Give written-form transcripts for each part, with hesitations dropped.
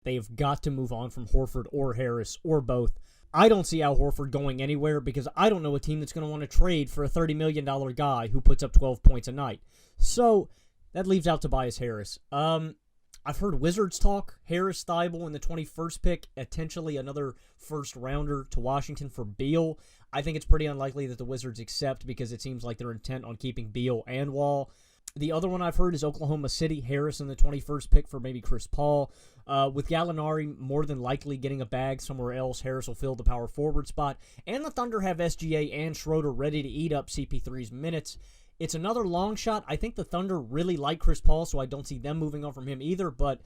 They've got to move on from Horford or Harris or both. I don't see Al Horford going anywhere because I don't know a team that's going to want to trade for a $30 million guy who puts up 12 points a night. So that leaves out Tobias Harris. I've heard Wizards talk. Harris, Thibault in the 21st pick, potentially another first rounder to Washington for Beal. I think it's pretty unlikely that the Wizards accept because it seems like they're intent on keeping Beal and Wall. The other one I've heard is Oklahoma City, Harris in the 21st pick for maybe Chris Paul. With Gallinari more than likely getting a bag somewhere else, Harris will fill the power forward spot. And the Thunder have SGA and Schroeder ready to eat up CP3's minutes. It's another long shot. I think the Thunder really like Chris Paul, so I don't see them moving on from him either, but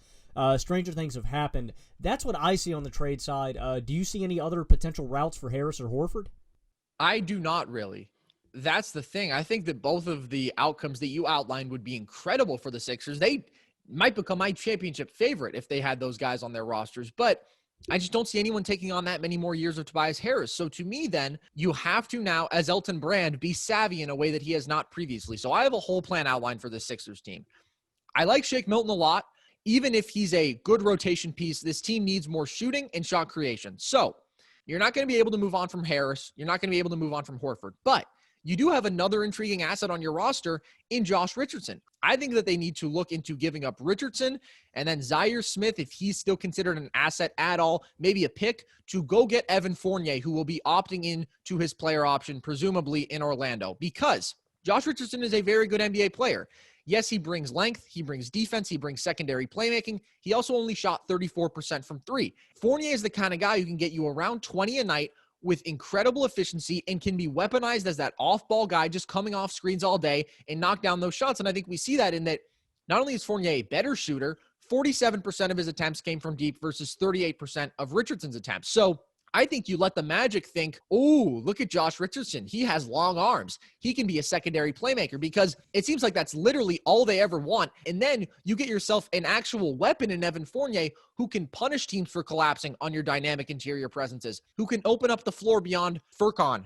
stranger things have happened. That's what I see on the trade side. Do you see any other potential routes for Harris or Horford? I do not really. That's the thing. I think that both of the outcomes that you outlined would be incredible for the Sixers. They might become my championship favorite if they had those guys on their rosters, but I just don't see anyone taking on that many more years of Tobias Harris. So to me, then, you have to now, as Elton Brand, be savvy in a way that he has not previously. So I have a whole plan outlined for the Sixers team. I like Shake Milton a lot. Even if he's a good rotation piece, this team needs more shooting and shot creation. So you're not going to be able to move on from Harris. You're not going to be able to move on from Horford. But you do have another intriguing asset on your roster in Josh Richardson. I think that they need to look into giving up Richardson and then Zaire Smith, if he's still considered an asset at all, maybe a pick to go get Evan Fournier, who will be opting in to his player option, presumably in Orlando, because Josh Richardson is a very good NBA player. Yes, he brings length, he brings defense, he brings secondary playmaking. He also only shot 34% from three. Fournier is the kind of guy who can get you around 20 a night with incredible efficiency and can be weaponized as that off-ball guy just coming off screens all day and knock down those shots. And I think we see that in that not only is Fournier a better shooter, 47% of his attempts came from deep versus 38% of Richardson's attempts. So I think you let the Magic think, oh, look at Josh Richardson. He has long arms. He can be a secondary playmaker, because it seems like that's literally all they ever want. And then you get yourself an actual weapon in Evan Fournier who can punish teams for collapsing on your dynamic interior presences, who can open up the floor beyond Furkan,